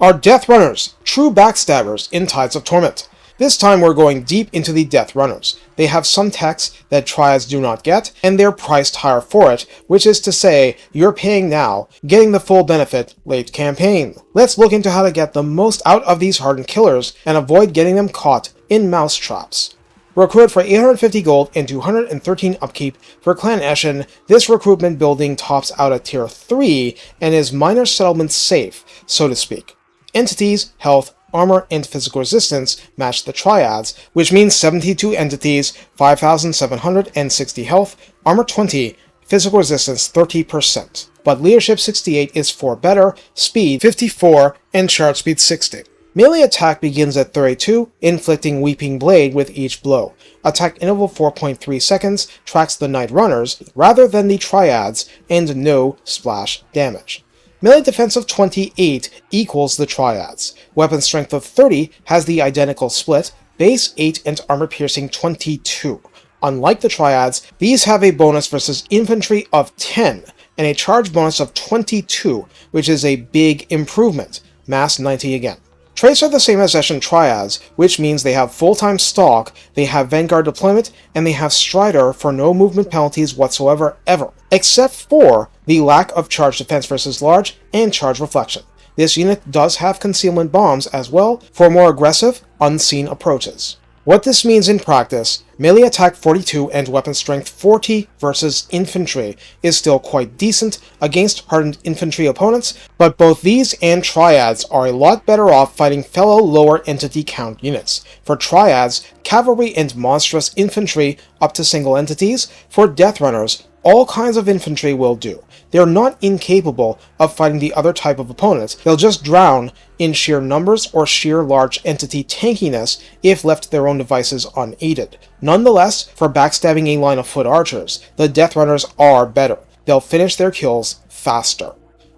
are Death Runners, true backstabbers in Tides of Torment. This time we're going deep into the Death Runners. They have some techs that Triads do not get, and they're priced higher for it, which is to say, you're paying now, getting the full benefit late campaign. Let's look into how to get the most out of these hardened killers, and avoid getting them caught in mouse traps. Recruit for 850 gold and 213 upkeep for Clan Eshin. This recruitment building tops out at tier 3, and is minor settlement safe, so to speak. Entities, health, armor, and physical resistance match the Triads, which means 72 entities, 5,760 health, armor 20, physical resistance 30%. But leadership 68 is 4 better, speed 54, and charge speed 60. Melee attack begins at 32, inflicting Weeping Blade with each blow. Attack interval 4.3 seconds, tracks the Night Runners rather than the Triads, and no splash damage. Melee defense of 28 equals the Triads. Weapon strength of 30 has the identical split, base 8 and armor piercing 22. Unlike the Triads, these have a bonus versus infantry of 10, and a charge bonus of 22, which is a big improvement. Mass 90 again. Traits are the same as Eshin Triads, which means they have full-time stalk, they have Vanguard deployment, and they have Strider for no movement penalties whatsoever ever, except for the lack of charge defense versus large and charge reflection. This unit does have concealment bombs as well for more aggressive, unseen approaches. What this means in practice, melee attack 42 and weapon strength 40 versus infantry is still quite decent against hardened infantry opponents, but both these and Triads are a lot better off fighting fellow lower entity count units. For Triads, cavalry and monstrous infantry up to single entities. For Death Runners, all kinds of infantry will do. They're not incapable of fighting the other type of opponents, they'll just drown in sheer numbers or sheer large entity tankiness if left to their own devices unaided. Nonetheless, for backstabbing a line of foot archers, the Death Runners are better. They'll finish their kills faster.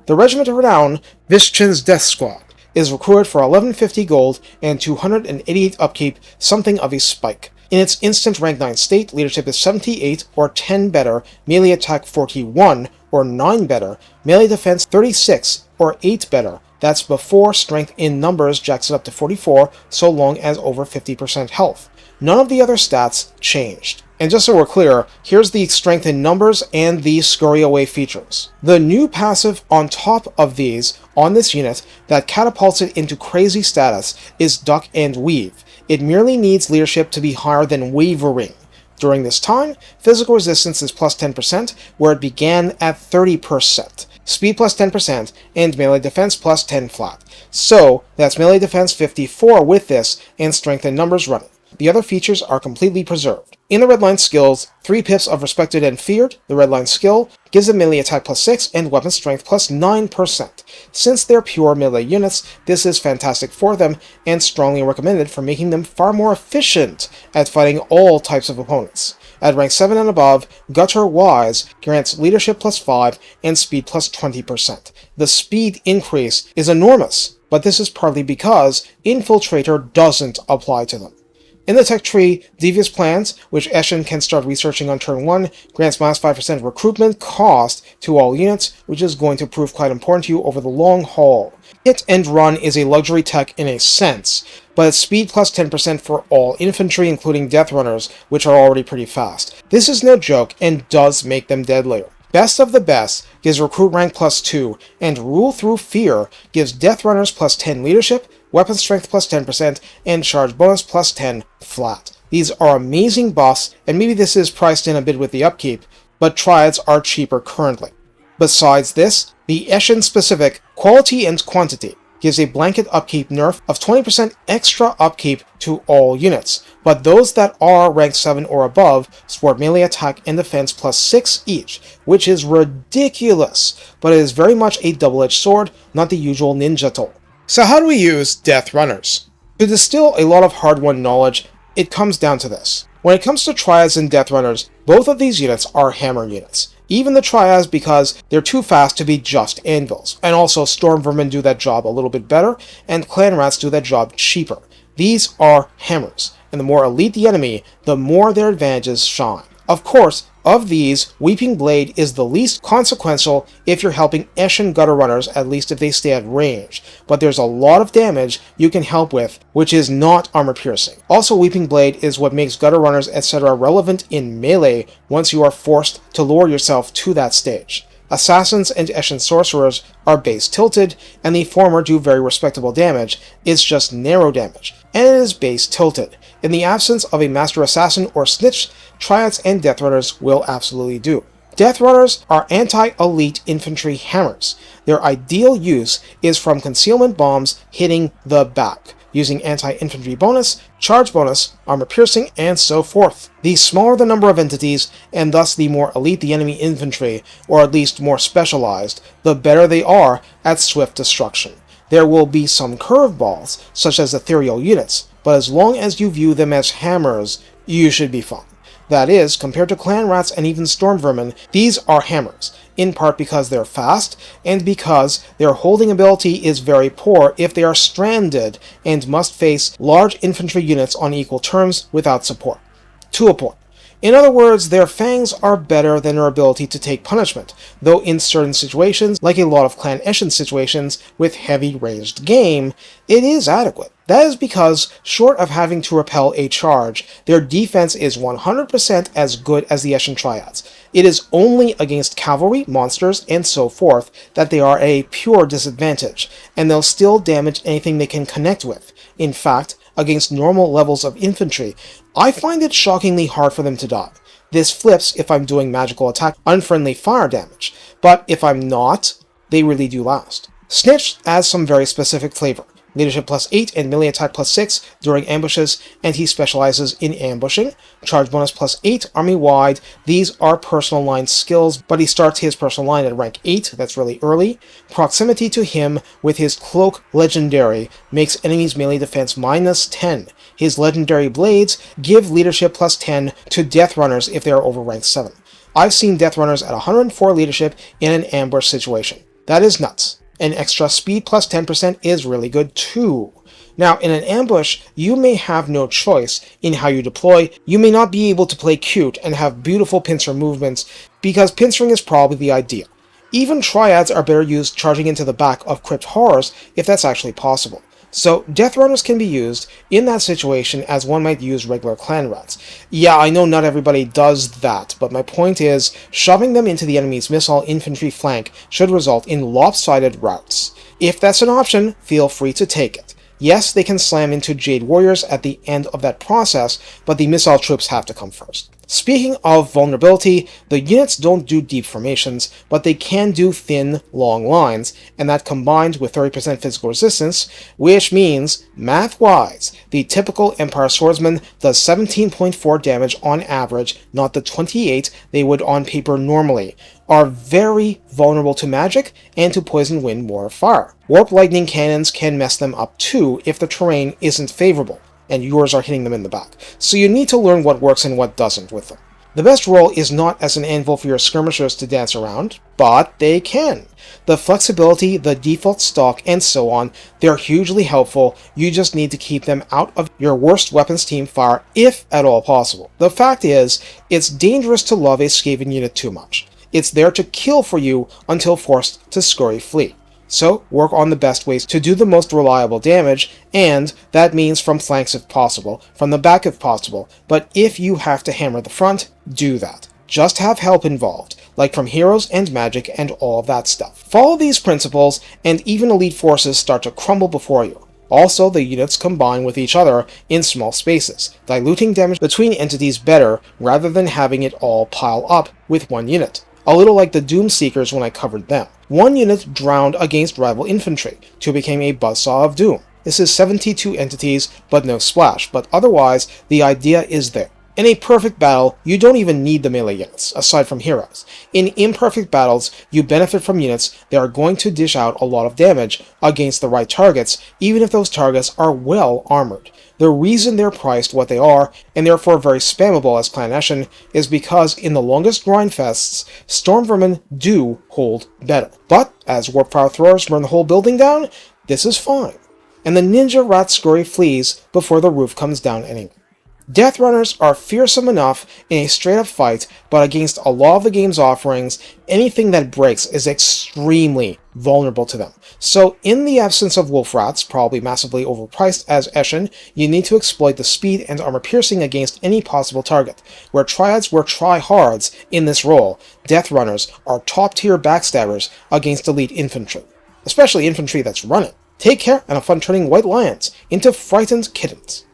The Regiment of Renown, Vishchin's Death Squad, is recruited for 1150 gold and 288 upkeep, something of a spike. In its instant rank 9 state, leadership is 78 or 10 better, melee attack 41 or 9 better, melee defense 36 or 8 better. That's before strength in numbers jacks it up to 44, so long as over 50% health. None of the other stats changed. And just so we're clear, here's the strength in numbers and the scurry away features. The new passive on top of these on this unit that catapults it into crazy status is Duck and Weave. It merely needs leadership to be higher than Wavering. During this time, physical resistance is plus 10%, where it began at 30%. Speed plus 10%, and melee defense plus 10 flat. So, that's melee defense 54 with this, and strength in numbers running. The other features are completely preserved. In the Redline skills, 3 pips of Respected and Feared, the Redline skill, gives them melee attack plus 6 and weapon strength plus 9%. Since they're pure melee units, this is fantastic for them, and strongly recommended for making them far more efficient at fighting all types of opponents. At rank 7 and above, Gutter Wise grants leadership plus 5 and speed plus 20%. The speed increase is enormous, but this is partly because Infiltrator doesn't apply to them. In the tech tree, Devious Plans, which Eshin can start researching on turn 1, grants minus 5% recruitment cost to all units, which is going to prove quite important to you over the long haul. Hit and Run is a luxury tech in a sense, but it's speed plus 10% for all infantry, including Death Runners, which are already pretty fast. This is no joke, and does make them deadlier. Best of the Best gives recruit rank plus 2, and Rule Through Fear gives Death Runners plus 10 leadership, weapon strength plus 10%, and charge bonus plus 10 flat. These are amazing buffs, and maybe this is priced in a bit with the upkeep, but Triads are cheaper currently. Besides this, the Eshin-specific Quality and Quantity gives a blanket upkeep nerf of 20% extra upkeep to all units, but those that are rank 7 or above sport melee attack and defense plus 6 each, which is ridiculous, but it is very much a double-edged sword, not the usual ninja tool. So how do we use Death Runners? To distill a lot of hard-won knowledge, it comes down to this. When it comes to Triads and Death Runners, both of these units are hammer units. Even the Triads because they're too fast to be just anvils, and also Storm Vermin do that job a little bit better, and Clan Rats do that job cheaper. These are hammers, and the more elite the enemy, the more their advantages shine. Of course, of these, Weeping Blade is the least consequential if you're helping Eshin gutter runners, at least if they stay at range, but there's a lot of damage you can help with, which is not armor piercing. Also, Weeping Blade is what makes gutter runners etc. relevant in melee once you are forced to lower yourself to that stage. Assassins and Eshin sorcerers are base tilted, and the former do very respectable damage. It's just narrow damage, and it is base tilted. In the absence of a master assassin or snitch, Triads and Deathrunners will absolutely do. Deathrunners are anti-elite infantry hammers. Their ideal use is from concealment bombs hitting the back, using anti-infantry bonus, charge bonus, armor piercing, and so forth. The smaller the number of entities, and thus the more elite the enemy infantry, or at least more specialized, the better they are at swift destruction. There will be some curveballs, such as ethereal units, but as long as you view them as hammers, you should be fine. That is, compared to clan rats and even storm vermin, these are hammers, in part because they're fast, and because their holding ability is very poor if they are stranded and must face large infantry units on equal terms without support. To a point. In other words, their fangs are better than their ability to take punishment, though in certain situations, like a lot of Clan Eshin situations with heavy ranged game, it is adequate. That is because, short of having to repel a charge, their defense is 100% as good as the Eshin Triads. It is only against cavalry, monsters, and so forth that they are a pure disadvantage, and they'll still damage anything they can connect with. In fact, against normal levels of infantry, I find it shockingly hard for them to die. This flips if I'm doing magical attack unfriendly fire damage, but if I'm not, they really do last. Snitch adds some very specific flavor. Leadership plus 8 and melee attack plus 6 during ambushes, and he specializes in ambushing. Charge bonus plus 8 army-wide. These are personal line skills, but he starts his personal line at rank 8, that's really early. Proximity to him with his cloak legendary makes enemies melee defense minus 10. His legendary blades give leadership plus 10 to death runners if they are over rank 7. I've seen death runners at 104 leadership in an ambush situation. That is nuts. An extra speed plus 10% is really good too. Now, in an ambush, you may have no choice in how you deploy. You may not be able to play cute and have beautiful pincer movements, because pincering is probably the idea. Even Triads are better used charging into the back of crypt horrors if that's actually possible. So, Death Runners can be used in that situation as one might use regular clan rats. Yeah, I know not everybody does that, but my point is, shoving them into the enemy's missile infantry flank should result in lopsided routes. If that's an option, feel free to take it. Yes, they can slam into Jade Warriors at the end of that process, but the missile troops have to come first. Speaking of vulnerability, the units don't do deep formations, but they can do thin, long lines, and that combined with 30% physical resistance, which means, math-wise, the typical Empire Swordsman does 17.4 damage on average, not the 28 they would on paper normally, are very vulnerable to magic and to poison, wind, war, fire. Warp lightning cannons can mess them up too if the terrain isn't favorable, and yours are hitting them in the back. So you need to learn what works and what doesn't with them. The best role is not as an anvil for your skirmishers to dance around, but they can. The flexibility, the default stock, and so on, they're hugely helpful. You just need to keep them out of your worst weapons team fire, if at all possible. The fact is, it's dangerous to love a Skaven unit too much. It's there to kill for you until forced to scurry flee. So, work on the best ways to do the most reliable damage, and that means from flanks if possible, from the back if possible, but if you have to hammer the front, do that. Just have help involved, like from heroes and magic and all of that stuff. Follow these principles, and even elite forces start to crumble before you. Also, the units combine with each other in small spaces, diluting damage between entities better rather than having it all pile up with one unit. A little like the Doomseekers when I covered them. One unit drowned against rival infantry, 2 became a buzzsaw of doom. This is 72 entities, but no splash, but otherwise, the idea is there. In a perfect battle, you don't even need the melee units, aside from heroes. In imperfect battles, you benefit from units that are going to dish out a lot of damage against the right targets, even if those targets are well armored. The reason they're priced what they are, and therefore very spammable as Clan Eshin, is because in the longest grindfests, Storm Vermin do hold better. But, as Warp Fire Throwers burn the whole building down, this is fine. And the Ninja Rat scurry flees before the roof comes down anyway. Death Runners are fearsome enough in a straight-up fight, but against a lot of the game's offerings, anything that breaks is extremely vulnerable to them. So in the absence of Wolf Rats, probably massively overpriced as Eshin, you need to exploit the speed and armor piercing against any possible target. Where Triads were tryhards in this role, Death Runners are top-tier backstabbers against elite infantry. Especially infantry that's running. Take care and have fun turning white lions into frightened kittens.